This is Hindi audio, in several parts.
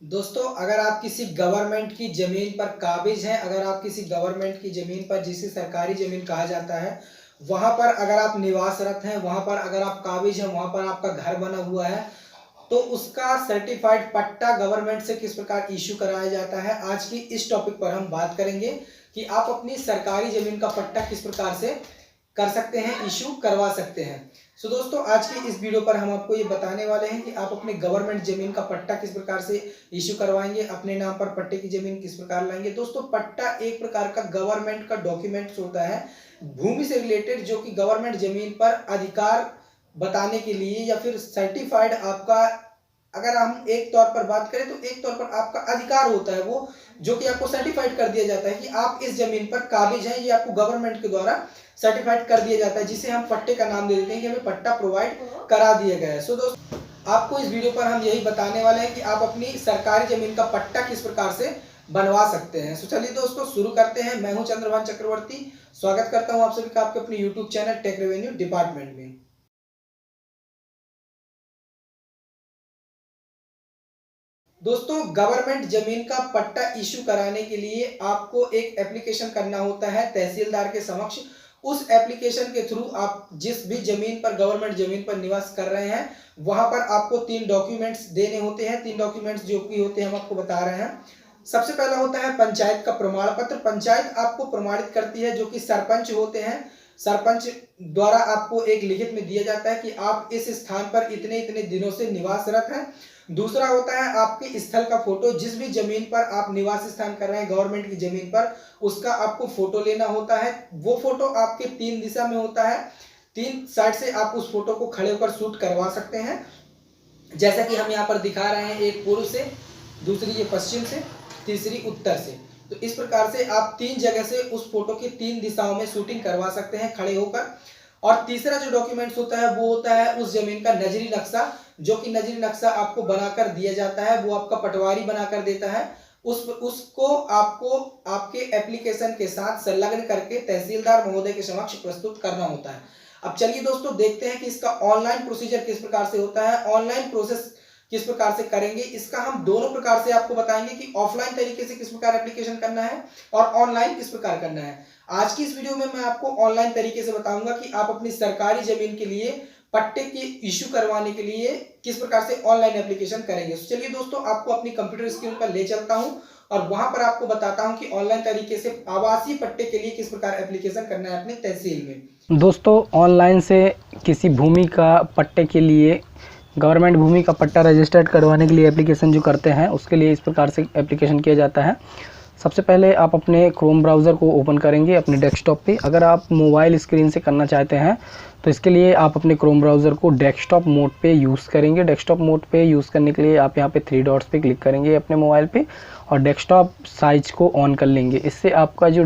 दोस्तों, अगर आप किसी गवर्नमेंट की ज़मीन पर काबिज़ हैं, अगर आप किसी गवर्नमेंट की ज़मीन पर जिसे सरकारी ज़मीन कहा जाता है, वहाँ पर अगर आप निवासरत हैं, वहाँ पर अगर आप काबिज़ हैं, वहाँ पर आपका घर बना हुआ है, तो उसका सर्टिफाइड पट्टा गवर्नमेंट से किस प्रकार इश्यू कराया जाता है। आज की इस टॉपिक पर हम बात करेंगे कि आप अपनी सरकारी ज़मीन का पट्टा किस प्रकार से कर सकते हैं, इशू करवा सकते हैं। सो दोस्तों, आज की इस वीडियो पर हम आपको ये बताने वाले हैं कि आप अपने गवर्नमेंट ज़मीन का पट्टा किस प्रकार से इशू करवाएंगे, अपने नाम पर पट्टे की ज़मीन किस प्रकार लाएंगे। दोस्तों, पट्टा एक प्रकार का गवर्नमेंट का डॉक्यूमेंट्स होता है भूमि से रिलेटेड, जो कि गवर्नमेंट ज़मीन पर अधिकार बताने के लिए या फिर सर्टिफाइड आपका, अगर हम एक तौर पर बात करें तो एक तौर पर आपका अधिकार होता है वो, जो कि आपको सर्टिफाइड कर दिया जाता है कि आप इस जमीन पर काबिज हैं। ये आपको गवर्नमेंट के द्वारा सर्टिफाइड कर दिया जाता है, जिसे हम पट्टे का नाम दे देते हैं कि हमें पट्टा प्रोवाइड करा दिया गया है। सो दोस्तों, आपको इस वीडियो पर हम यही बताने वाले हैं कि आप अपनी सरकारी जमीन का पट्टा किस प्रकार से बनवा सकते हैं। सो चलिए दोस्तों, शुरू करते हैं। मैं हूं चंद्रभान चक्रवर्ती, स्वागत करता हूं आप सभी का आपके अपने YouTube channel tech revenue department में। दोस्तों, गवर्नमेंट जमीन का पट्टा इशू कराने के लिए आपको एक एप्लीकेशन करना होता है तहसीलदार के समक्ष। उस एप्लीकेशन के थ्रू आप जिस भी जमीन पर, गवर्नमेंट जमीन पर निवास कर रहे हैं, वहां पर आपको 3 डॉक्यूमेंट्स देने होते हैं। 3 डॉक्यूमेंट्स जो कि होते हैं हम आपको बता रहे हैं। सबसे पहला होता है पंचायत का प्रमाण पत्र। पंचायत आपको प्रमाणित करती है, जो कि सरपंच होते हैं। सरपंच द्वारा आपको एक लिखित में दिया जाता है कि आप इस स्थान पर इतने इतने दिनों से निवासरत हैं। दूसरा होता है आपके स्थल का फोटो। जिस भी जमीन पर आप निवास स्थान कर रहे हैं गवर्नमेंट की जमीन पर, उसका आपको फोटो लेना होता है। वो फोटो आपके 3 दिशा में होता है। 3 साइड से आप उस फोटो को खड़े होकर शूट करवा सकते हैं, जैसा कि हम यहाँ पर दिखा रहे हैं। एक पूर्व से, दूसरी ये पश्चिम से, तीसरी उत्तर से। तो इस प्रकार से आप 3 जगह से उस फोटो की 3 दिशाओं में शूटिंग करवा सकते हैं खड़े होकर। और तीसरा जो डॉक्यूमेंट्स होता है वो होता है उस जमीन का नजरी नक्शा, जो कि नजरी नक्शा आपको बनाकर दिया जाता है। वो आपका पटवारी बनाकर देता है। उसको आपको आपके एप्लीकेशन के साथ संलग्न करके तहसीलदार महोदय के समक्ष प्रस्तुत करना होता है। अब चलिए दोस्तों, देखते हैं कि इसका ऑनलाइन प्रोसीजर किस प्रकार से होता है, ऑनलाइन प्रोसेस किस प्रकार से करेंगे। इसका हम दोनों प्रकार से आपको बताएंगे कि ऑफलाइन तरीके से किस प्रकार एप्लीकेशन करना है और ऑनलाइन किस प्रकार करना है। आज की इस वीडियो में मैं आपको ऑनलाइन तरीके से बताऊंगा कि आप अपनी सरकारी जमीन के लिए पट्टे की इश्यू करवाने के लिए किस प्रकार से ऑनलाइन एप्लीकेशन करेंगे। तो चलिए दोस्तों, आपको अपनी कंप्यूटर स्क्रीन पर ले चलता हूं और वहां पर आपको बताता हूं कि ऑनलाइन तरीके से आवासीय पट्टे के लिए किस प्रकार एप्लीकेशन करना है अपने तहसील में। दोस्तों, ऑनलाइन से किसी भूमि का पट्टे के लिए, गवर्नमेंट भूमि का पट्टा रजिस्टर्ड करवाने के लिए एप्लीकेशन जो करते हैं, उसके लिए इस प्रकार से एप्लीकेशन किया जाता है। सबसे पहले आप अपने क्रोम ब्राउज़र को ओपन करेंगे अपने डेस्कटॉप पे। अगर आप मोबाइल स्क्रीन से करना चाहते हैं तो इसके लिए आप अपने क्रोम ब्राउज़र को डेस्कटॉप मोड पे यूज़ करेंगे। डेस्कटॉप मोड पे यूज़ करने के लिए आप यहाँ पे 3 डॉट्स पे क्लिक करेंगे अपने मोबाइल पे और डेस्कटॉप साइज को ऑन कर लेंगे। इससे आपका जो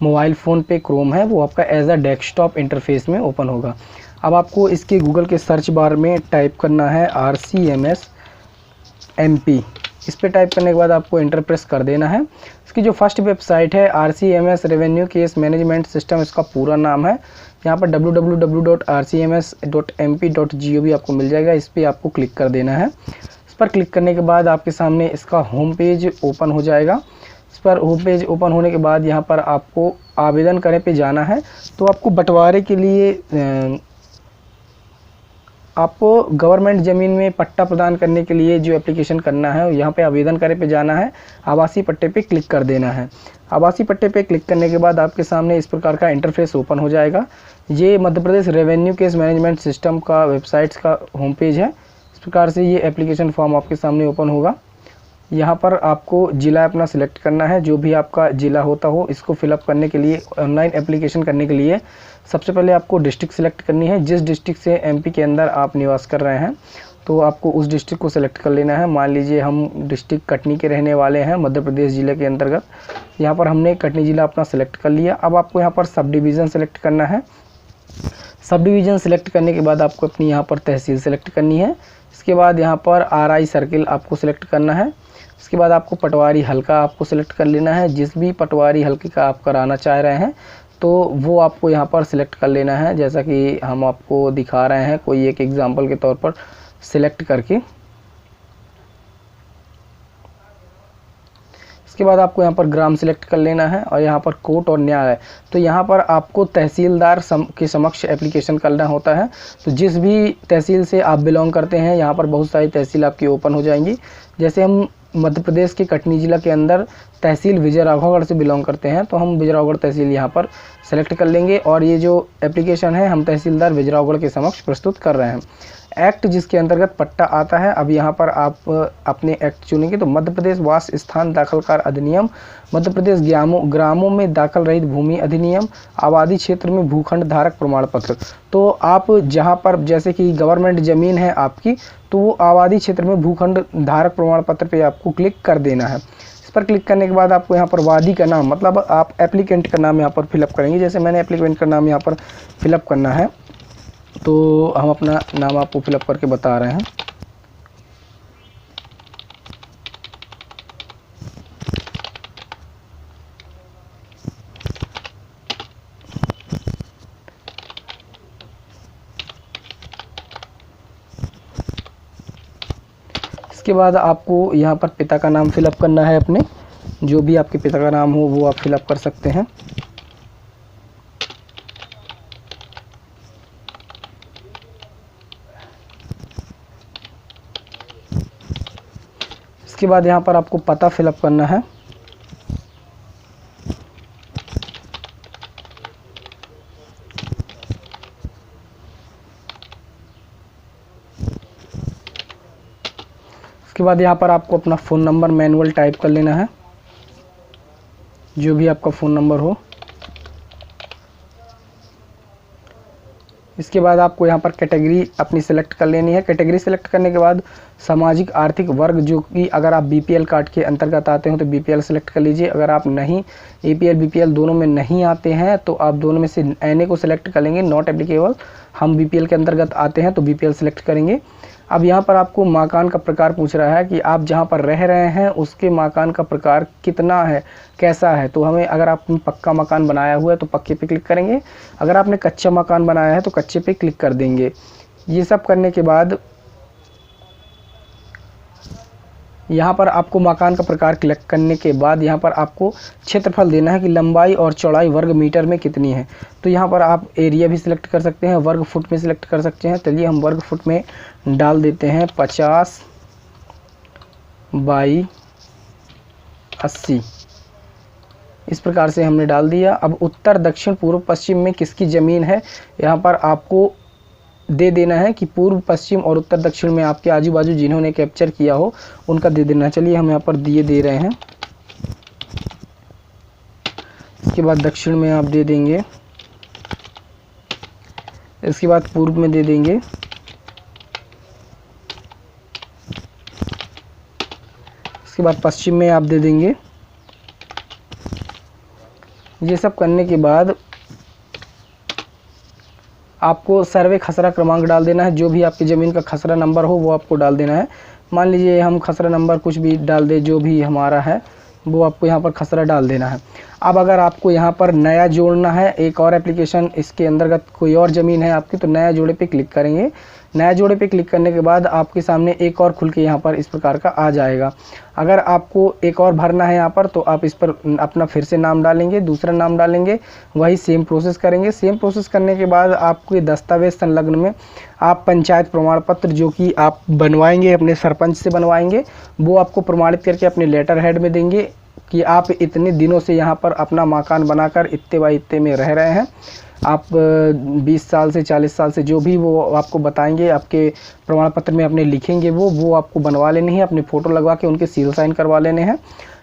मोबाइल फ़ोन पे क्रोम है वो आपका एज अ डेस्कटॉप इंटरफेस में ओपन होगा। अब आपको इसके गूगल के सर्च बार में टाइप करना है RCMS MP। इस पर टाइप करने के बाद आपको एंटर प्रेस कर देना है। इसकी जो फर्स्ट वेबसाइट है RCMS revenue case management system, इसका पूरा नाम है। यहाँ पर www.rcms.mp.gov आपको मिल जाएगा। इस पर आपको क्लिक कर देना है। इस पर क्लिक करने के बाद आपके सामने इसका होम पेज ओपन हो जाएगा। इस पर होम पेज ओपन होने के बाद यहाँ पर आपको आवेदन करें पे जाना है। तो आपको बंटवारे के लिए आपको गवर्नमेंट ज़मीन में पट्टा प्रदान करने के लिए जो एप्लीकेशन करना है, यहाँ पे आवेदन करें पे जाना है, आवासीय पट्टे पे क्लिक कर देना है। आवासीय पट्टे पे क्लिक करने के बाद आपके सामने इस प्रकार का इंटरफेस ओपन हो जाएगा। ये Madhya Pradesh revenue case management system का वेबसाइट्स का होम पेज है। इस प्रकार से ये एप्लीकेशन फॉर्म आपके सामने ओपन होगा। यहाँ पर आपको ज़िला अपना सिलेक्ट करना है, जो भी आपका ज़िला होता हो। इसको फिलअप करने के लिए, ऑनलाइन एप्लीकेशन करने के लिए सबसे पहले आपको डिस्ट्रिक्ट सिलेक्ट करनी है। जिस डिस्ट्रिक्ट से MP के अंदर आप निवास कर रहे हैं तो आपको उस डिस्ट्रिक्ट को सिलेक्ट कर लेना है। मान लीजिए हम डिस्ट्रिक्ट कटनी के रहने वाले हैं, मध्य प्रदेश ज़िले के अंतर्गत। यहाँ पर हमने कटनी ज़िला अपना सिलेक्ट कर लिया। अब आपको यहाँ पर सब डिवीज़न सेलेक्ट करना है। सब डिवीज़न सेलेक्ट करने के बाद आपको अपनी यहाँ पर तहसील सेलेक्ट करनी है। इसके बाद यहाँ पर RI सर्किल आपको सिलेक्ट करना है। इसके बाद आपको पटवारी हल्का आपको सिलेक्ट कर लेना है। जिस भी पटवारी हल्के का आप कराना चाह रहे हैं तो वो आपको यहाँ पर सिलेक्ट कर लेना है, जैसा कि हम आपको दिखा रहे हैं कोई एक एग्जांपल के तौर पर सिलेक्ट करके। इसके बाद आपको यहाँ पर ग्राम सिलेक्ट कर लेना है और यहाँ पर कोर्ट और न्यायालय, तो यहाँ पर आपको तहसीलदार के समक्ष एप्लीकेशन करना होता है। तो जिस भी तहसील से आप बिलोंग करते हैं, यहाँ पर बहुत सारी तहसील आपकी ओपन हो जाएंगी। जैसे हम मध्य प्रदेश के कटनी जिला के अंदर तहसील विजयराघवगढ़ से बिलोंग करते हैं, तो हम विजयराघवगढ़ तहसील यहाँ पर सेलेक्ट कर लेंगे और ये जो एप्लीकेशन है हम तहसीलदार विजयराघवगढ़ के समक्ष प्रस्तुत कर रहे हैं। एक्ट जिसके अंतर्गत पट्टा आता है, अब यहाँ पर आप अपने एक्ट चुनेंगे तो मध्य प्रदेश वास स्थान दाखलकार अधिनियम, मध्य प्रदेश ग्रामों में दाखल रहित भूमि अधिनियम, आबादी क्षेत्र में भूखंड धारक प्रमाण पत्र। तो आप जहाँ पर जैसे कि गवर्नमेंट ज़मीन है आपकी, तो वो आबादी क्षेत्र में भूखंड धारक प्रमाण पत्र पे आपको क्लिक कर देना है। इस पर क्लिक करने के बाद आपको यहाँ पर वादी का नाम, मतलब आप एप्लीकेंट का नाम यहाँ पर फिलअप करेंगे। जैसे मैंने एप्लीकेंट का नाम यहाँ पर फिलअप करना है, तो हम अपना नाम आपको फिलअप करके बता रहे हैं। इसके बाद आपको यहाँ पर पिता का नाम फिलअप करना है अपने, जो भी आपके पिता का नाम हो वो आप फिलअप कर सकते हैं। इसके बाद यहाँ पर आपको पता फिलअप करना है। इसके बाद यहाँ पर आपको अपना फ़ोन नंबर मैनुअल टाइप कर लेना है, जो भी आपका फ़ोन नंबर हो। इसके बाद आपको यहाँ पर कैटेगरी अपनी सेलेक्ट कर लेनी है। कैटेगरी सेलेक्ट करने के बाद सामाजिक आर्थिक वर्ग, जो कि अगर आप बीपीएल कार्ड के अंतर्गत आते हो तो बीपीएल सेलेक्ट कर लीजिए। अगर आप नहीं एपीएल बीपीएल दोनों में नहीं आते हैं तो आप दोनों में से एनए को सिलेक्ट कर लेंगे, नॉट एप्लीकेबल। हम बीपीएल के अंतर्गत आते हैं तो बीपीएल सेलेक्ट करेंगे। अब यहाँ पर आपको मकान का प्रकार पूछ रहा है कि आप जहाँ पर रह रहे हैं उसके मकान का प्रकार कितना है, कैसा है। तो हमें, अगर आपने पक्का मकान बनाया हुआ है तो पक्के पे क्लिक करेंगे, अगर आपने कच्चा मकान बनाया है तो कच्चे पे क्लिक कर देंगे। ये सब करने के बाद यहाँ पर आपको मकान का प्रकार क्लिक करने के बाद यहाँ पर आपको क्षेत्रफल देना है कि लंबाई और चौड़ाई वर्ग मीटर में कितनी है। तो यहाँ पर आप एरिया भी सिलेक्ट कर सकते हैं, वर्ग फुट में सिलेक्ट कर सकते हैं। चलिए हम वर्ग फुट में डाल देते हैं 50 बाई 80। इस प्रकार से हमने डाल दिया। अब उत्तर दक्षिण पूर्व पश्चिम में किसकी ज़मीन है, यहाँ पर आपको दे देना है कि पूर्व पश्चिम और उत्तर दक्षिण में आपके आजू बाजू जिन्होंने कैप्चर किया हो उनका दे देना। चलिए हम यहाँ पर दे रहे हैं। इसके बाद दक्षिण में आप दे देंगे, इसके बाद पूर्व में दे देंगे, इसके बाद पश्चिम में आप दे देंगे। ये सब करने के बाद आपको सर्वे खसरा क्रमांक डाल देना है। जो भी आपकी ज़मीन का खसरा नंबर हो वो आपको डाल देना है। मान लीजिए हम खसरा नंबर कुछ भी डाल दे, जो भी हमारा है वो आपको यहाँ पर खसरा डाल देना है। अब अगर आपको यहाँ पर नया जोड़ना है, एक और एप्लीकेशन इसके अंतर्गत कोई और ज़मीन है आपकी, तो नया जोड़े पे क्लिक करेंगे। नया जोड़े पे क्लिक करने के बाद आपके सामने एक और खुल के यहाँ पर इस प्रकार का आ जाएगा। अगर आपको एक और भरना है यहाँ पर तो आप इस पर अपना फिर से नाम डालेंगे, दूसरा नाम डालेंगे, वही सेम प्रोसेस करेंगे। सेम प्रोसेस करने के बाद आपके दस्तावेज संलग्न में आप पंचायत प्रमाण पत्र जो कि आप बनवाएंगे अपने सरपंच से बनवाएंगे, वो आपको प्रमाणित करके अपने लेटर हेड में देंगे कि आप इतने दिनों से यहाँ पर अपना मकान बनाकर इतने बाई इतने में रह रहे हैं। आप 20 साल से 40 साल से, जो भी वो आपको बताएंगे, आपके प्रमाण पत्र में अपने लिखेंगे, वो आपको बनवा लेने हैं। अपने फ़ोटो लगवा के उनके सील साइन करवा लेने हैं।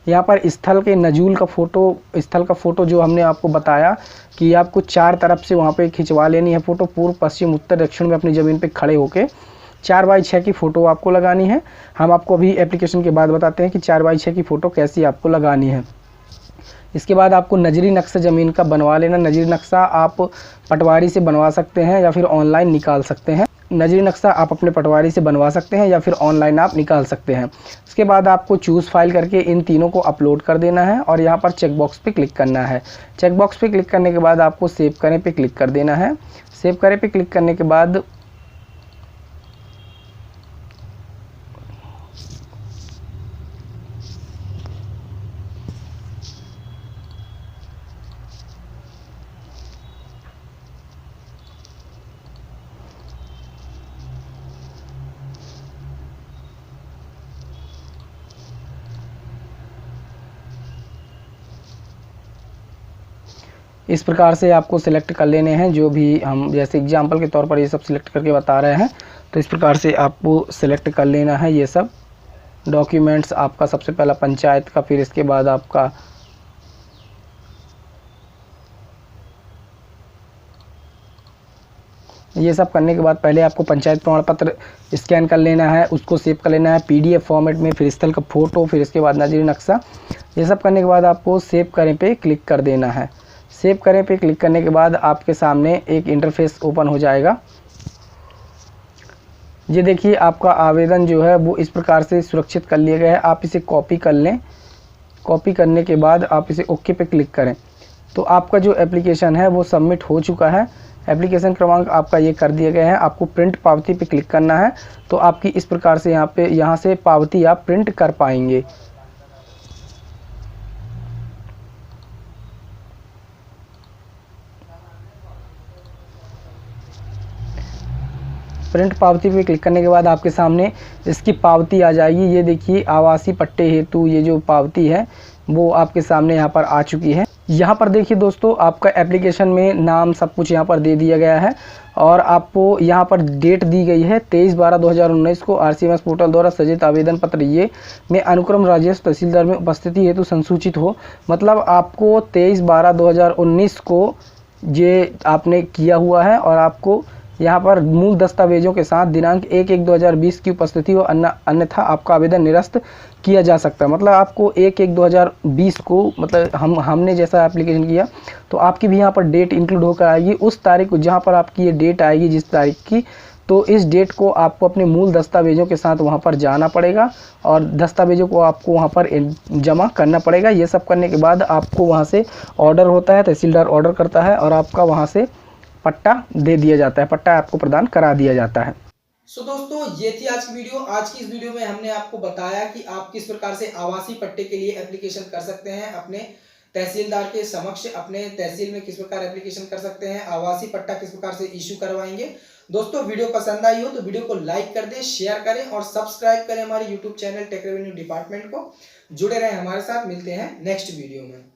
यहाँ पर स्थल के नजूल का फ़ोटो जो हमने आपको बताया कि आपको 4 तरफ से वहाँ पे खिंचवा लेनी है फ़ोटो, पूर्व पश्चिम उत्तर दक्षिण में अपनी ज़मीन पे खड़े होके 4x6 की फ़ोटो आपको लगानी है। हम आपको अभी एप्लीकेशन के बाद बताते हैं कि 4x6 की फ़ोटो कैसी आपको लगानी है। इसके बाद आपको नजरी नक्शा ज़मीन का बनवा लेना। नजरी नक्शा आप पटवारी से बनवा सकते हैं या फिर ऑनलाइन निकाल सकते हैं। नजरी नक्शा आप अपने पटवारी से बनवा सकते हैं या फिर ऑनलाइन आप निकाल सकते हैं। इसके बाद आपको चूज़ फाइल करके इन तीनों को अपलोड कर देना है और यहाँ पर चेक बॉक्स पे क्लिक करना है। चेक बॉक्स पे क्लिक करने के बाद आपको सेव करें पे क्लिक कर देना है। सेव करें पे क्लिक करने के बाद इस प्रकार से आपको सिलेक्ट कर लेने हैं, जो भी हम जैसे एग्जांपल के तौर पर ये सब सिलेक्ट करके बता रहे हैं। तो इस प्रकार से आपको सिलेक्ट कर लेना है ये सब डॉक्यूमेंट्स। आपका सबसे पहला पंचायत का, फिर इसके बाद आपका ये सब करने के बाद पहले आपको पंचायत प्रमाण पत्र स्कैन कर लेना है, उसको सेव कर लेना है PDF फॉर्मेट में, फिर स्थल का फ़ोटो, फिर इसके बाद नजरी नक्शा। ये सब करने के बाद आपको सेव करें पे क्लिक कर देना है। सेव करें पे क्लिक करने के बाद आपके सामने एक इंटरफेस ओपन हो जाएगा। ये देखिए आपका आवेदन जो है वो इस प्रकार से सुरक्षित कर लिया गया है। आप इसे कॉपी कर लें। कॉपी करने के बाद आप इसे ओके पे क्लिक करें तो आपका जो एप्लीकेशन है वो सबमिट हो चुका है। एप्लीकेशन क्रमांक आपका ये कर दिया गया है। आपको प्रिंट पावती पे क्लिक करना है तो आपकी इस प्रकार से यहाँ से पावती आप प्रिंट कर पाएंगे। प्रिंट पावती पे क्लिक करने के बाद आपके सामने इसकी पावती आ जाएगी। ये देखिए आवासीय पट्टे हेतु ये जो पावती है वो आपके सामने यहाँ पर आ चुकी है। यहाँ पर देखिए दोस्तों आपका एप्लीकेशन में नाम सब कुछ यहाँ पर दे दिया गया है और आपको यहाँ पर डेट दी गई है 23/12/2019 को RCMS पोर्टल द्वारा सज्जित आवेदन पत्र ये में अनुक्रम राजेश तहसीलदार में उपस्थिति हेतु संसूचित हो। मतलब आपको 23/12/2019 को ये आपने किया हुआ है और आपको यहाँ पर मूल दस्तावेजों के साथ दिनांक 1/1/2020 की उपस्थिति हो, अन्यथा आपका आवेदन निरस्त किया जा सकता है। मतलब आपको 1/1/2020 को मतलब हमने जैसा एप्लीकेशन किया तो आपकी भी यहाँ पर डेट इंक्लूड होकर आएगी। उस तारीख को जहाँ पर आपकी ये डेट आएगी जिस तारीख की, तो इस डेट को आपको अपने मूल दस्तावेजों के साथ वहाँ पर जाना पड़ेगा और दस्तावेजों को आपको वहाँ पर जमा करना पड़ेगा। ये सब करने के बाद आपको वहाँ से ऑर्डर होता है, तहसीलदार ऑर्डर करता है और आपका वहाँ से पट्टा दे दिया जाता है, पट्टा आपको प्रदान करा दिया जाता है। सो दोस्तों ये थी आज की वीडियो। आज की इस वीडियो में हमने आपको बताया कि आप किस प्रकार से आवासीय पट्टे के लिए एप्लीकेशन कर सकते हैं अपने तहसीलदार के समक्ष। अपने तहसील में किस प्रकार एप्लीकेशन कर सकते हैं, आवासीय पट्टा किस प्रकार से इश्यू करवाएंगे। दोस्तों वीडियो पसंद आई हो तो वीडियो को लाइक कर दें, शेयर करें और सब्सक्राइब करें हमारे YouTube channel tech revenue department को। जुड़े रहें हमारे साथ। मिलते हैं नेक्स्ट वीडियो में।